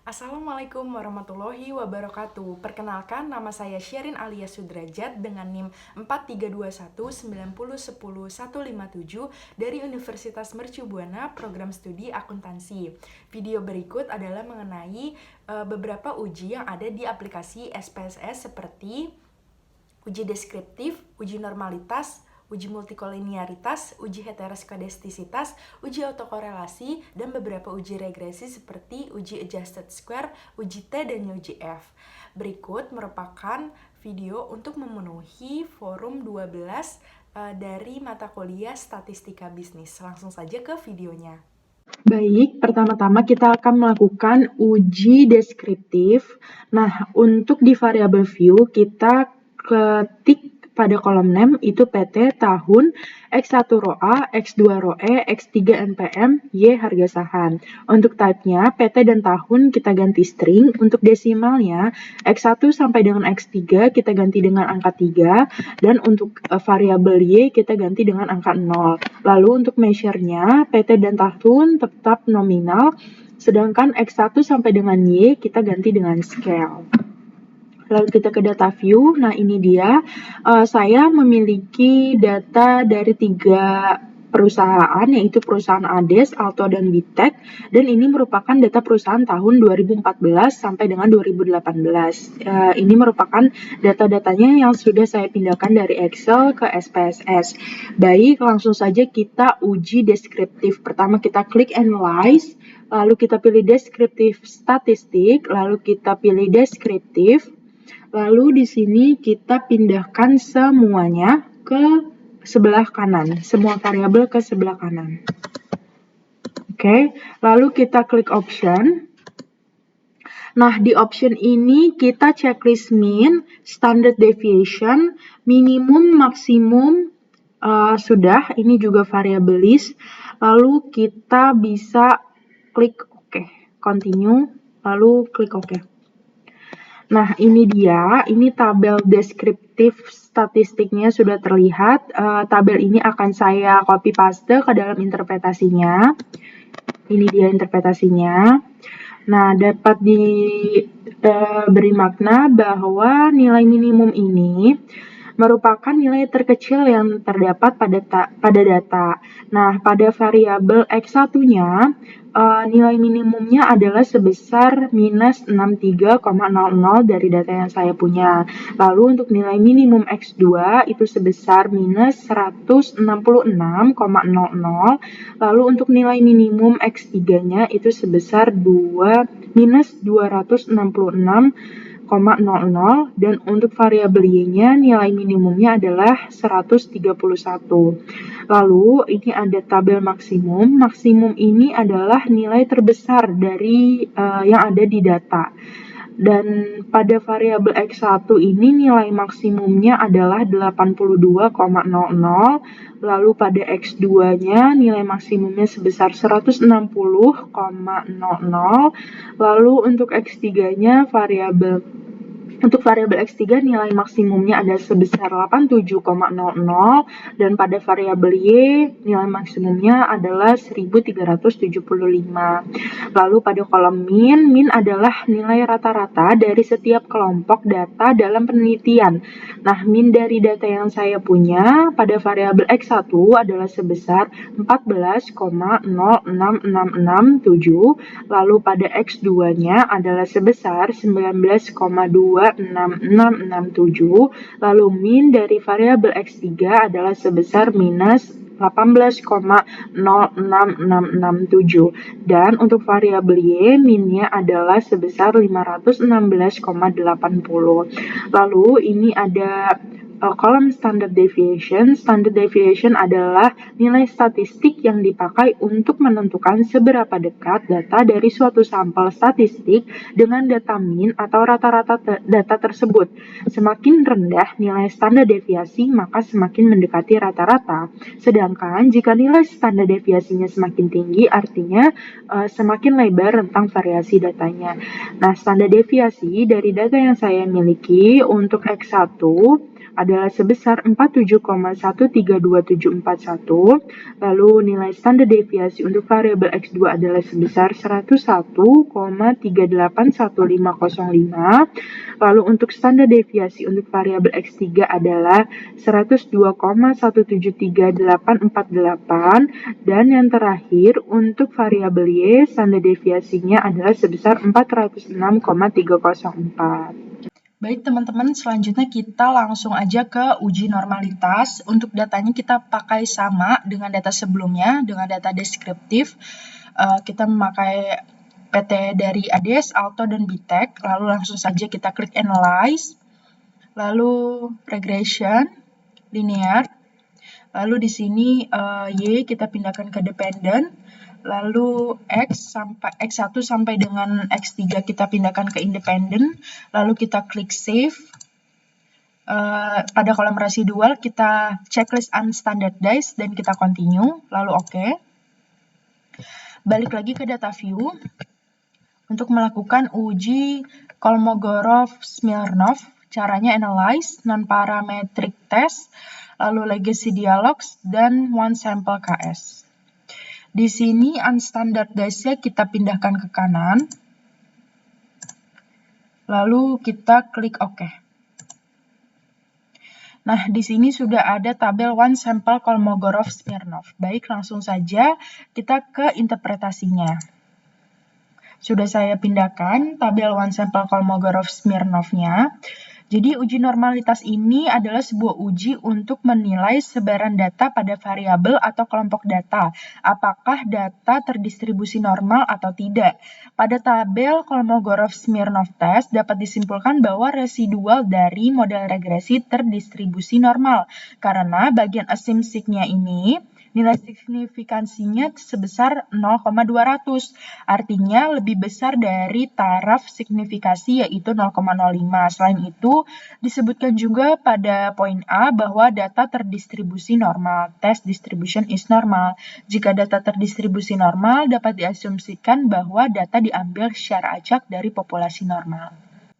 Assalamualaikum warahmatullahi wabarakatuh. Perkenalkan, nama saya Syerin Alia Sudrajat dengan NIM 432190100157 dari Universitas Mercu Buana, Program Studi Akuntansi. Video berikut adalah mengenai beberapa uji yang ada di aplikasi SPSS seperti uji deskriptif, uji normalitas, uji multikoliniaritas, uji heteroskodastisitas, uji autokorelasi, dan beberapa uji regresi seperti uji adjusted square, uji T, dan uji F. Berikut merupakan video untuk memenuhi forum 12 dari mata kuliah Statistika Bisnis. Langsung saja ke videonya. Baik, pertama-tama kita akan melakukan uji deskriptif. Nah, untuk di variable view, kita ketik pada kolom name itu PT, tahun, X1 row A, X2 row E, X3 NPM, Y harga saham. Untuk type-nya, PT dan tahun kita ganti string. Untuk desimalnya, X1 sampai dengan X3 kita ganti dengan angka 3. Dan untuk variabel Y kita ganti dengan angka 0. Lalu untuk measure-nya, PT dan tahun tetap nominal. Sedangkan X1 sampai dengan Y kita ganti dengan scale. Lalu kita ke data view. Nah, ini dia. Saya memiliki data dari 3 perusahaan, yaitu perusahaan Ades, Alto, dan Bitek. Dan ini merupakan data perusahaan tahun 2014 sampai dengan 2018. Ini merupakan data-datanya yang sudah saya pindahkan dari Excel ke SPSS. Baik, langsung saja kita uji deskriptif. Pertama kita klik Analyze, lalu kita pilih deskriptif statistik, lalu kita pilih deskriptif. Lalu di sini kita pindahkan semuanya ke sebelah kanan, semua variabel ke sebelah kanan. Oke, lalu kita klik option. Nah, di option ini kita checklist mean, standard deviation, minimum, maksimum, sudah, ini juga variable list. Lalu kita bisa klik OK, continue, lalu klik OK. Nah, ini dia, ini tabel deskriptif statistiknya sudah terlihat. Tabel ini akan saya copy paste ke dalam interpretasinya. Ini dia interpretasinya. Nah, dapat diberi makna bahwa nilai minimum ini merupakan nilai terkecil yang terdapat pada data. Nah, pada variabel X1-nya, nilai minimumnya adalah sebesar minus 63,00 dari data yang saya punya. Lalu untuk nilai minimum X2 itu sebesar minus 166,00. Lalu untuk nilai minimum X3-nya itu sebesar minus 266,00. Dan untuk variabel Y-nya nilai minimumnya adalah 131. Lalu ini ada tabel maksimum. Maksimum ini adalah nilai terbesar dari yang ada di data. Dan pada variabel X1 ini nilai maksimumnya adalah 82,00. Lalu pada X2-nya nilai maksimumnya sebesar 160,00. Lalu untuk X3-nya untuk variabel X3 nilai maksimumnya ada sebesar 87,00 dan pada variabel Y nilai maksimumnya adalah 1375. Lalu pada kolom min adalah nilai rata-rata dari setiap kelompok data dalam penelitian. Nah, min dari data yang saya punya pada variabel X1 adalah sebesar 14,06667, lalu pada X2-nya adalah sebesar 19,26667, lalu min dari variabel X3 adalah sebesar minus 18,06667, dan untuk variabel Y minnya adalah sebesar 516,80. Lalu ini ada kolom standard deviation. Standard deviation adalah nilai statistik yang dipakai untuk menentukan seberapa dekat data dari suatu sampel statistik dengan data min atau rata-rata data tersebut. Semakin rendah nilai standar deviasi, maka semakin mendekati rata-rata. Sedangkan jika nilai standar deviasinya semakin tinggi, artinya semakin lebar rentang variasi datanya. Nah, standar deviasi dari data yang saya miliki untuk X1 adalah sebesar 47,132741, lalu nilai standar deviasi untuk variabel X2 adalah sebesar 101,381505, lalu untuk standar deviasi untuk variabel X3 adalah 102,173848, dan yang terakhir untuk variabel Y standar deviasinya adalah sebesar 406,304. Baik teman-teman, selanjutnya kita langsung aja ke uji normalitas. Untuk datanya kita pakai sama dengan data sebelumnya, dengan data deskriptif. Kita memakai PT dari ADS, Alto, dan BTEC. Lalu langsung saja kita klik Analyze. Lalu Regression, Linear. Lalu di sini Y kita pindahkan ke Dependent. Lalu X1 sampai dengan X3 kita pindahkan ke Independent. Lalu kita klik Save. Pada kolom residual kita checklist unstandardized dan kita continue. Lalu OK. Balik lagi ke data view untuk melakukan uji Kolmogorov-Smirnov. Caranya analyze, non-parametric test, lalu legacy dialogs, dan one sample KS. Di sini unstandardized-nya kita pindahkan ke kanan, lalu kita klik OK. Nah, di sini sudah ada tabel one sample Kolmogorov-Smirnov. Baik, langsung saja kita ke interpretasinya. Sudah saya pindahkan tabel one sample Kolmogorov-Smirnov-nya. Jadi uji normalitas ini adalah sebuah uji untuk menilai sebaran data pada variabel atau kelompok data. Apakah data terdistribusi normal atau tidak. Pada tabel Kolmogorov-Smirnov test dapat disimpulkan bahwa residual dari model regresi terdistribusi normal. Karena bagian asymmetric-nya ini nilai signifikansinya sebesar 0,200. Artinya lebih besar dari taraf signifikasi yaitu 0,05. Selain itu, disebutkan juga pada poin A bahwa data terdistribusi normal. Test distribution is normal. Jika data terdistribusi normal, dapat diasumsikan bahwa data diambil secara acak dari populasi normal.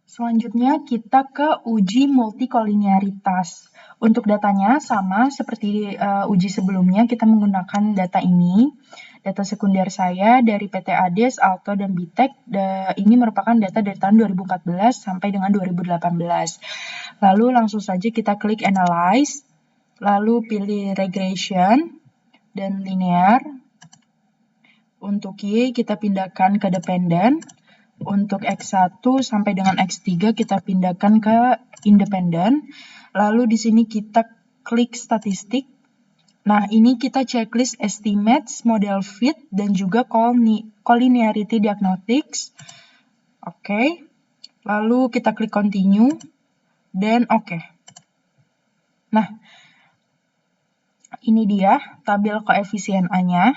Selanjutnya kita ke uji multikolinearitas. Untuk datanya sama seperti uji sebelumnya, kita menggunakan data ini. Data sekunder saya dari PT ADES, Alto, dan BTEC. Ini merupakan data dari tahun 2014 sampai dengan 2018. Lalu langsung saja kita klik Analyze, lalu pilih Regression dan Linear. Untuk Y kita pindahkan ke Dependent. Untuk X1 sampai dengan X3 kita pindahkan ke Independent. Lalu di sini kita klik statistik. Nah, ini kita checklist estimates, model fit, dan juga collinearity diagnostics. Oke. Lalu kita klik continue dan oke. Nah, ini dia tabel koefisien A-nya.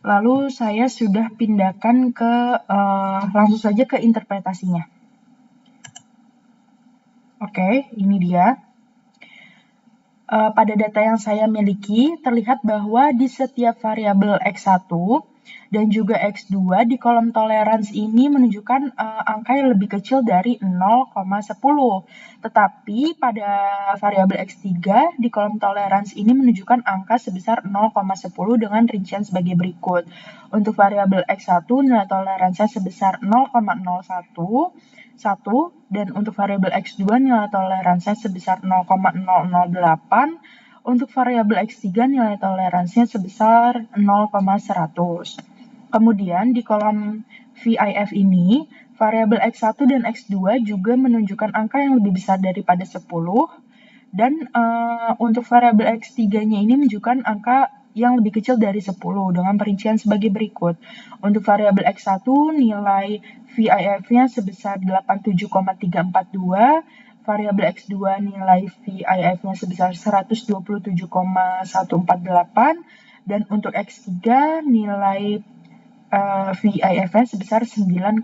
Lalu saya sudah pindahkan ke langsung saja ke interpretasinya. Oke, ini dia. Pada data yang saya miliki, terlihat bahwa di setiap variabel X1 dan juga X2 di kolom tolerance ini menunjukkan angka yang lebih kecil dari 0,10. Tetapi pada variabel X3 di kolom tolerance ini menunjukkan angka sebesar 0,10 dengan rincian sebagai berikut. Untuk variabel X1 nilai toleransinya sebesar 0,01. Dan untuk variabel X2 nilai toleransinya sebesar 0,008. Untuk variabel X3 nilai toleransinya sebesar 0,100. Kemudian di kolom VIF ini, variabel X1 dan X2 juga menunjukkan angka yang lebih besar daripada 10. Dan untuk variabel X3-nya ini menunjukkan angka yang lebih kecil dari 10 dengan perincian sebagai berikut. Untuk variabel X1 nilai VIF-nya sebesar 87,342, variabel X2 nilai VIF-nya sebesar 127,148, dan untuk X3 nilai VIF-nya sebesar 9,988.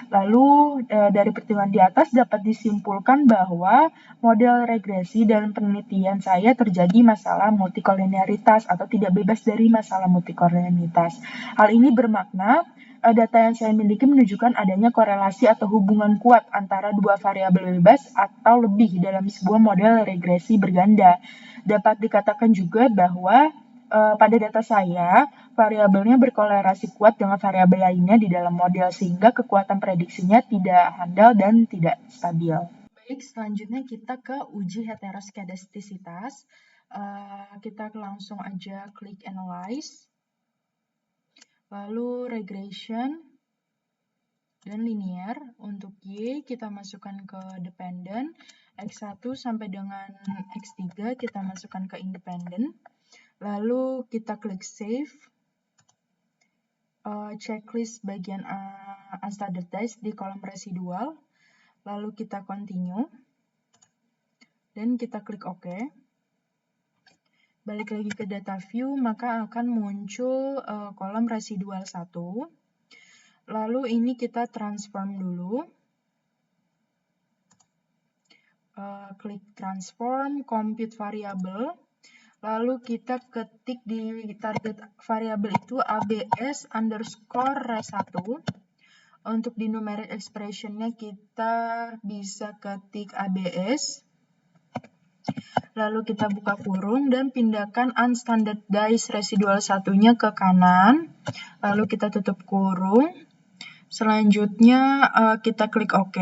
Lalu dari pertimbangan di atas dapat disimpulkan bahwa model regresi dan penelitian saya terjadi masalah multikolinearitas atau tidak bebas dari masalah multikolinearitas. Hal ini bermakna data yang saya miliki menunjukkan adanya korelasi atau hubungan kuat antara dua variabel bebas atau lebih dalam sebuah model regresi berganda. Dapat dikatakan juga bahwa pada data saya, variabelnya berkorelasi kuat dengan variabel lainnya di dalam model, sehingga kekuatan prediksinya tidak handal dan tidak stabil. Baik, selanjutnya kita ke uji heteroskedastisitas. Kita langsung aja klik Analyze, lalu Regression, dan Linear. Untuk Y kita masukkan ke Dependent, X1 sampai dengan X3 kita masukkan ke Independent. Lalu kita klik Save, checklist bagian Unstandardized di kolom residual, lalu kita Continue, dan kita klik OK. Balik lagi ke data view, maka akan muncul kolom residual 1. Lalu ini kita transform dulu. Klik transform, compute variable. Lalu kita ketik di target variabel itu ABS underscore res1. Untuk di numeric expression-nya kita bisa ketik ABS. Lalu kita buka kurung dan pindahkan unstandardized residual satunya ke kanan. Lalu kita tutup kurung. Selanjutnya kita klik OK.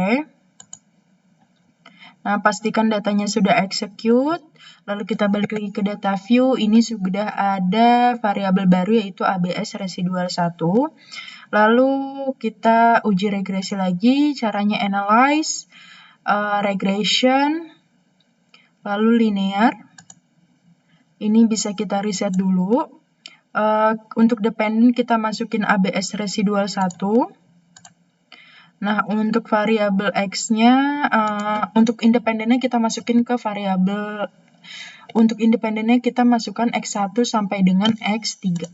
Nah, pastikan datanya sudah execute. Lalu kita balik lagi ke data view. Ini sudah ada variabel baru yaitu ABS residual 1. Lalu kita uji regresi lagi. Caranya analyze, regression, lalu linear. Ini bisa kita reset dulu. Untuk dependent kita masukin ABS residual 1. Nah, untuk variabel X-nya, untuk independennya kita masukin ke variabel, untuk independennya kita masukkan X1 sampai dengan X3.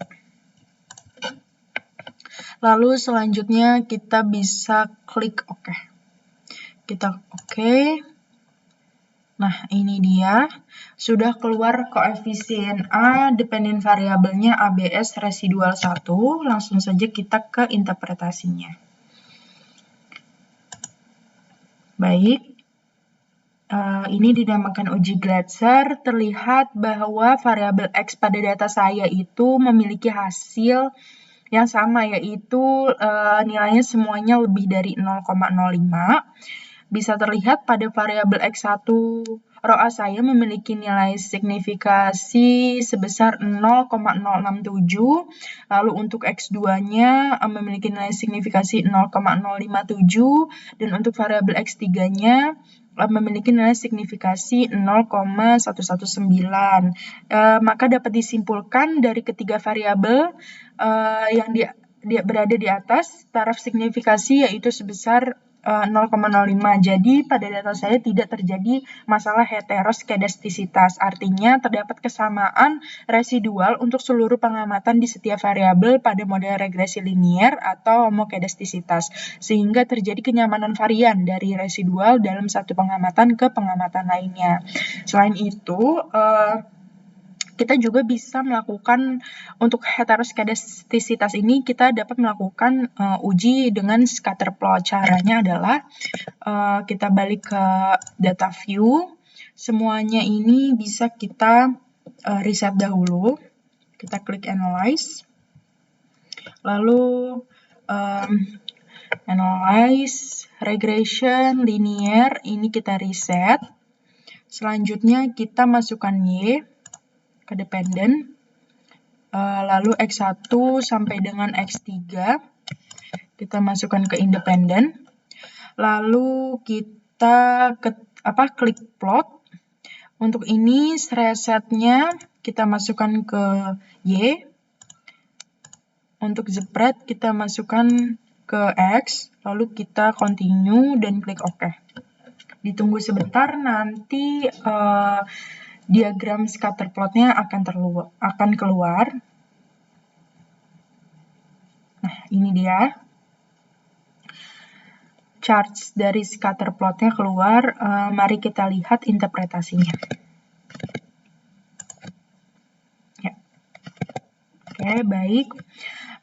Lalu selanjutnya kita bisa klik OK. Kita OK. Nah, ini dia. Sudah keluar koefisien A, dependent variabelnya ABS residual 1. Langsung saja kita ke interpretasinya. Baik, ini dinamakan uji Glatzer. Terlihat bahwa variabel X pada data saya itu memiliki hasil yang sama, yaitu nilainya semuanya lebih dari 0,05. Bisa terlihat pada variabel X1 row A saya memiliki nilai signifikasi sebesar 0,067. Lalu untuk X2-nya memiliki nilai signifikasi 0,057 dan untuk variabel X3-nya memiliki nilai signifikasi 0,119. Maka dapat disimpulkan dari ketiga variabel yang berada di atas, taraf signifikasi yaitu sebesar 0,05. Jadi pada data saya tidak terjadi masalah heteroskedastisitas. Artinya terdapat kesamaan residual untuk seluruh pengamatan di setiap variabel pada model regresi linier atau homokedastisitas, sehingga terjadi kenyamanan varian dari residual dalam satu pengamatan ke pengamatan lainnya. Selain itu, kita juga bisa melakukan untuk heteroskedastisitas ini kita dapat melakukan uji dengan scatter plot. Caranya adalah kita balik ke data view. Semuanya ini bisa kita reset dahulu. Kita klik analyze. Lalu analyze, regression, linear, ini kita reset. Selanjutnya kita masukkan Y ke dependent, lalu X1 sampai dengan X3 kita masukkan ke independent, lalu kita klik plot. Untuk ini resetnya kita masukkan ke Y, untuk spread kita masukkan ke X, lalu kita continue dan klik OK. Ditunggu sebentar, nanti diagram scatter plotnya akan keluar. Nah, ini dia. Charts dari scatter plotnya keluar. Mari kita lihat interpretasinya. Ya. Oke, baik.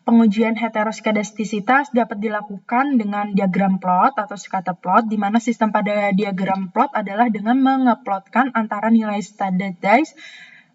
Pengujian heteroskedastisitas dapat dilakukan dengan diagram plot atau scatter plot, di mana sistem pada diagram plot adalah dengan mengeplotkan antara nilai standardized,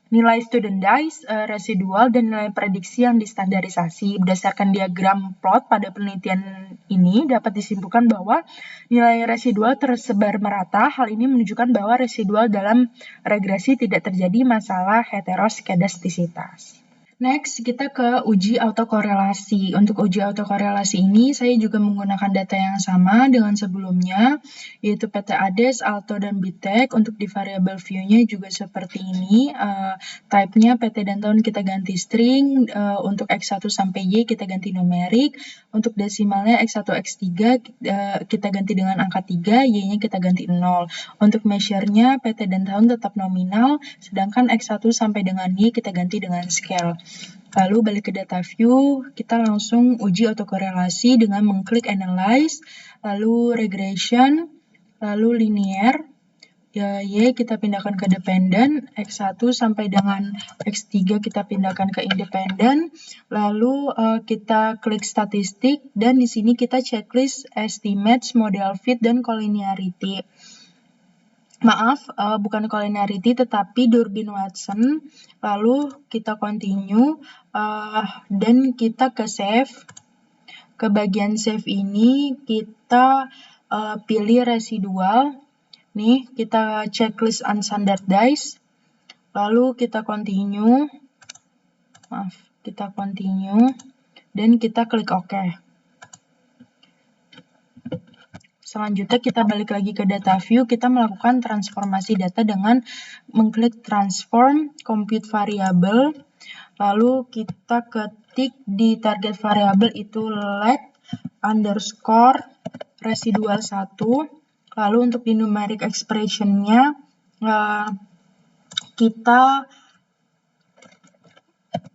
nilai studentized, residual, dan nilai prediksi yang distandarisasi. Berdasarkan diagram plot pada penelitian ini dapat disimpulkan bahwa nilai residual tersebar merata. Hal ini menunjukkan bahwa residual dalam regresi tidak terjadi masalah heteroskedastisitas. Next, kita ke uji autokorelasi. Untuk uji autokorelasi ini, saya juga menggunakan data yang sama dengan sebelumnya, yaitu PT ADES, ALTO, dan BITEK. Untuk di variable view-nya juga seperti ini. Type-nya PT dan tahun kita ganti string, untuk X1 sampai Y kita ganti numerik, untuk desimalnya X1, X3 kita ganti dengan angka 3, Y-nya kita ganti 0. Untuk measure-nya PT dan tahun tetap nominal, sedangkan X1 sampai dengan Y kita ganti dengan scale. Lalu balik ke data view, kita langsung uji autokorelasi dengan mengklik analyze, lalu regression, lalu linear, Y kita pindahkan ke dependent, X1 sampai dengan X3 kita pindahkan ke independent, lalu kita klik statistik, dan di sini kita checklist estimates, model fit, dan collinearity. Maaf, bukan collinearity tetapi Durbin-Watson. Lalu kita continue dan kita ke save. Ke bagian save ini kita pilih residual. Nih, kita checklist unstandardized. Lalu kita continue. Maaf, kita continue dan kita klik OK. Selanjutnya kita balik lagi ke data view, kita melakukan transformasi data dengan mengklik transform, compute variable, lalu kita ketik di target variable itu let underscore residual 1, lalu untuk di numeric expression-nya kita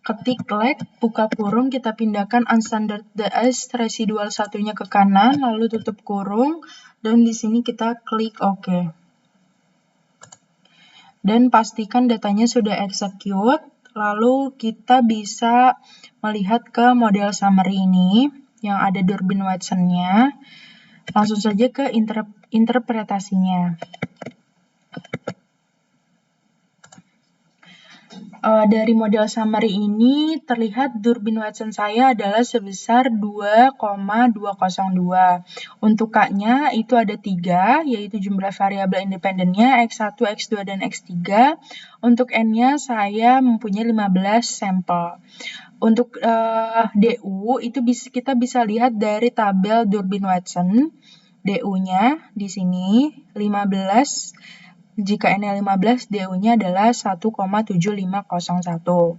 ketik let, buka kurung, kita pindahkan unstandardized residual satunya ke kanan, lalu tutup kurung, dan di sini kita klik OK. Dan pastikan datanya sudah execute, lalu kita bisa melihat ke model summary ini, yang ada Durbin-Watson-nya. Langsung saja ke interpretasinya. Dari model summary ini terlihat Durbin-Watson saya adalah sebesar 2,202. Untuk K-nya itu ada 3, yaitu jumlah variabel independennya X1, X2, dan X3. Untuk N-nya saya mempunyai 15 sampel. Untuk DU itu kita bisa lihat dari tabel Durbin-Watson. DU-nya di sini 15. Jika N-nya 15, DU-nya adalah 1,7501.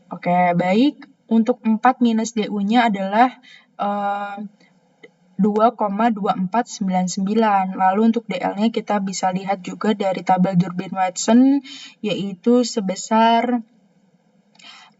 Oke, baik. Untuk 4 minus DU-nya adalah 2,2499. Lalu untuk DL-nya kita bisa lihat juga dari tabel Durbin-Watson, yaitu sebesar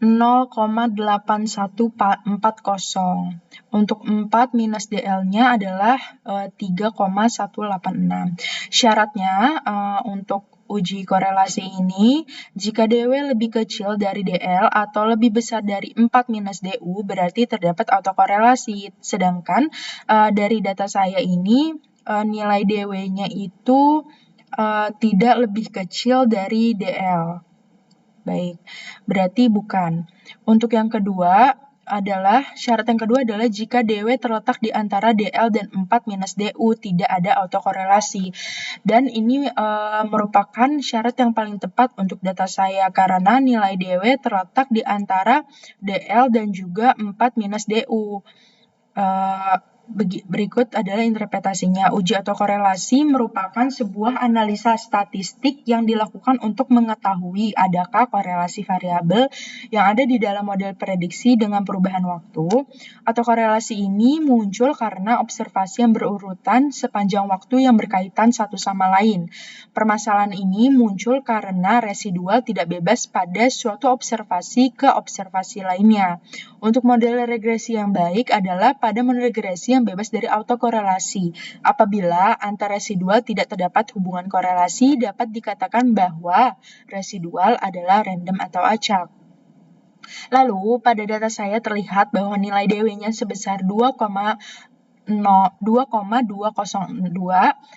0,8140. Untuk 4 minus DL-nya adalah 3,186. Syaratnya untuk uji korelasi ini, jika DW lebih kecil dari DL atau lebih besar dari 4 minus DU, berarti terdapat autokorelasi. Sedangkan dari data saya ini, nilai DW-nya itu tidak lebih kecil dari DL. Baik, berarti bukan. Untuk yang kedua syarat yang kedua adalah jika DW terletak di antara DL dan 4 minus DU, tidak ada autokorelasi. Dan ini merupakan syarat yang paling tepat untuk data saya, karena nilai DW terletak di antara DL dan juga 4 minus DU. Berikut adalah interpretasinya. Uji autokorelasi merupakan sebuah analisa statistik yang dilakukan untuk mengetahui adakah korelasi variabel yang ada di dalam model prediksi dengan perubahan waktu. Autokorelasi ini muncul karena observasi yang berurutan sepanjang waktu yang berkaitan satu sama lain. Permasalahan ini muncul karena residual tidak bebas pada suatu observasi ke observasi lainnya. Untuk model regresi yang baik adalah pada model regresi yang bebas dari autokorelasi. Apabila antar residual tidak terdapat hubungan korelasi, dapat dikatakan bahwa residual adalah random atau acak. Lalu, pada data saya terlihat bahwa nilai DW-nya sebesar 2,202,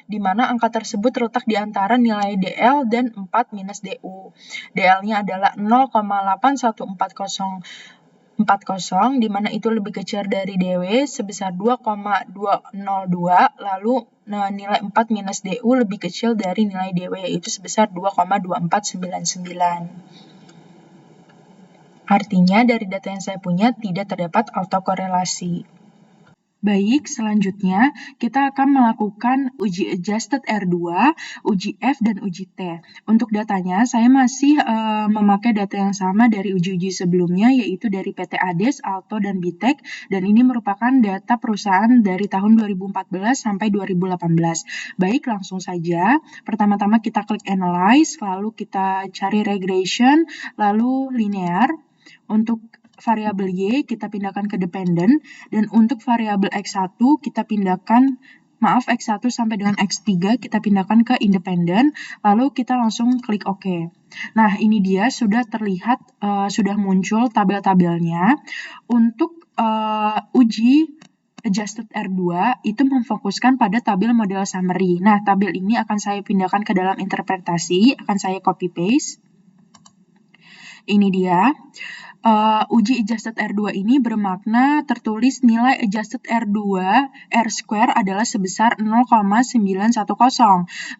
di mana angka tersebut terletak di antara nilai DL dan 4 minus DU. DL-nya adalah 0,814040, di mana itu lebih kecil dari DW sebesar 2,202, lalu nilai 4 minus DU lebih kecil dari nilai DW, yaitu sebesar 2,2499. Artinya, dari data yang saya punya tidak terdapat autokorelasi. Baik, selanjutnya kita akan melakukan uji adjusted R2, uji F, dan uji T. Untuk datanya, saya masih memakai data yang sama dari uji-uji sebelumnya, yaitu dari PT Ades, Alto, dan Bitek, dan ini merupakan data perusahaan dari tahun 2014 sampai 2018. Baik, langsung saja. Pertama-tama kita klik Analyze, lalu kita cari Regression, lalu Linear. Untuk variabel Y kita pindahkan ke dependent, dan untuk variabel X1 kita pindahkan, X1 sampai dengan X3 kita pindahkan ke independent, lalu kita langsung klik OK. Nah, ini dia sudah terlihat, sudah muncul tabel-tabelnya. Untuk uji adjusted R2 itu memfokuskan pada tabel model summary. Nah, tabel ini akan saya pindahkan ke dalam interpretasi, akan saya copy paste. Ini dia. Uji adjusted R2 ini bermakna tertulis nilai adjusted R2 R square adalah sebesar 0,910.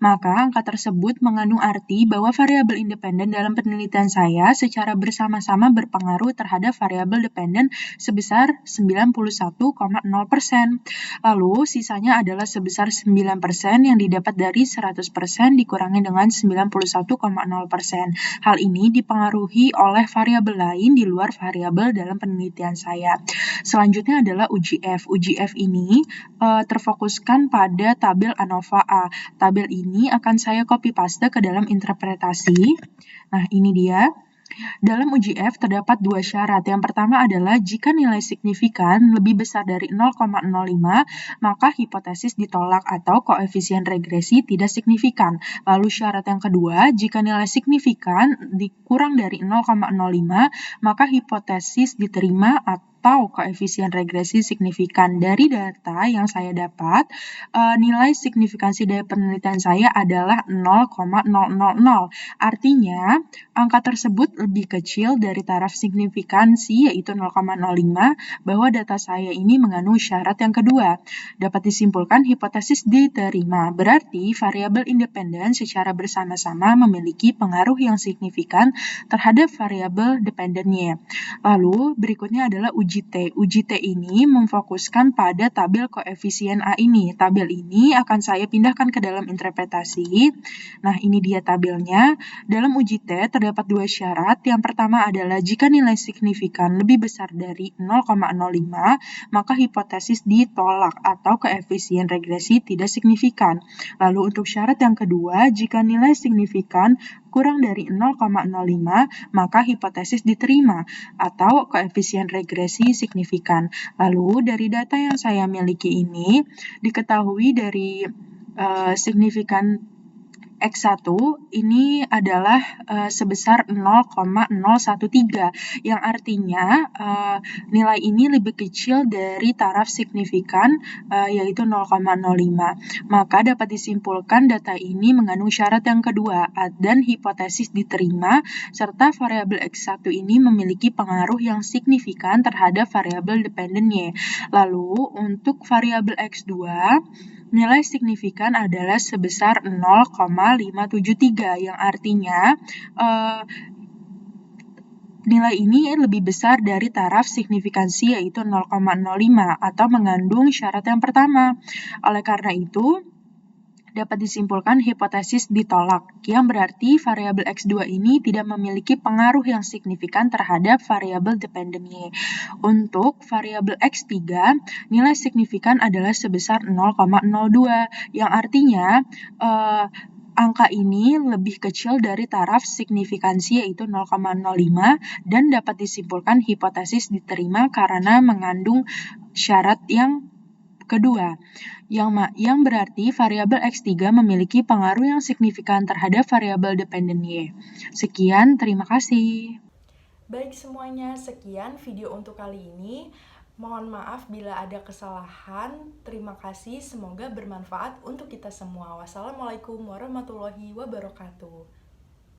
Maka angka tersebut mengandung arti bahwa variabel independen dalam penelitian saya secara bersama-sama berpengaruh terhadap variabel dependen sebesar 91,0%. Lalu sisanya adalah sebesar 9% yang didapat dari 100% dikurangi dengan 91,0%. Hal ini dipengaruhi oleh variabel lain di luar variabel dalam penelitian saya. Selanjutnya adalah uji F. Uji F ini terfokuskan pada tabel ANOVA A. Tabel ini akan saya copy paste ke dalam interpretasi. Nah, ini dia. Dalam uji F terdapat dua syarat. Yang pertama adalah jika nilai signifikan lebih besar dari 0,05, maka hipotesis ditolak atau koefisien regresi tidak signifikan. Lalu syarat yang kedua, jika nilai signifikan kurang dari 0,05, maka hipotesis diterima atau koefisien regresi signifikan. Dari data yang saya dapat, nilai signifikansi dari penelitian saya adalah 0,000. Artinya, angka tersebut lebih kecil dari taraf signifikansi, yaitu 0,05, bahwa data saya ini mengandung syarat yang kedua. Dapat disimpulkan hipotesis diterima. Berarti, variabel independen secara bersama-sama memiliki pengaruh yang signifikan terhadap variabel dependennya. Lalu, berikutnya adalah uji T. Uji T ini memfokuskan pada tabel koefisien A ini. Tabel ini akan saya pindahkan ke dalam interpretasi. Nah, ini dia tabelnya. Dalam uji T terdapat dua syarat. Yang pertama adalah jika nilai signifikan lebih besar dari 0,05, maka hipotesis ditolak atau koefisien regresi tidak signifikan. Lalu untuk syarat yang kedua, jika nilai signifikan kurang dari 0,05, maka hipotesis diterima atau koefisien regresi signifikan. Lalu dari data yang saya miliki ini, diketahui dari signifikan X1 ini adalah sebesar 0,013, yang artinya nilai ini lebih kecil dari taraf signifikan, yaitu 0,05. Maka dapat disimpulkan data ini mengandung syarat yang kedua, dan hipotesis diterima, serta variabel X1 ini memiliki pengaruh yang signifikan terhadap variabel dependennya. Lalu untuk variabel X2, nilai signifikan adalah sebesar 0,573, yang artinya nilai ini lebih besar dari taraf signifikansi, yaitu 0,05, atau mengandung syarat yang pertama. Oleh karena itu, dapat disimpulkan hipotesis ditolak, yang berarti variabel X2 ini tidak memiliki pengaruh yang signifikan terhadap variabel dependennya. Untuk variabel X3, nilai signifikan adalah sebesar 0,02, yang artinya angka ini lebih kecil dari taraf signifikansi, yaitu 0,05, dan dapat disimpulkan hipotesis diterima karena mengandung syarat yang kedua, yang berarti variabel X3 memiliki pengaruh yang signifikan terhadap variabel dependen Y. Sekian, terima kasih. Baik semuanya, sekian video untuk kali ini. Mohon maaf bila ada kesalahan. Terima kasih, semoga bermanfaat untuk kita semua. Wassalamualaikum warahmatullahi wabarakatuh.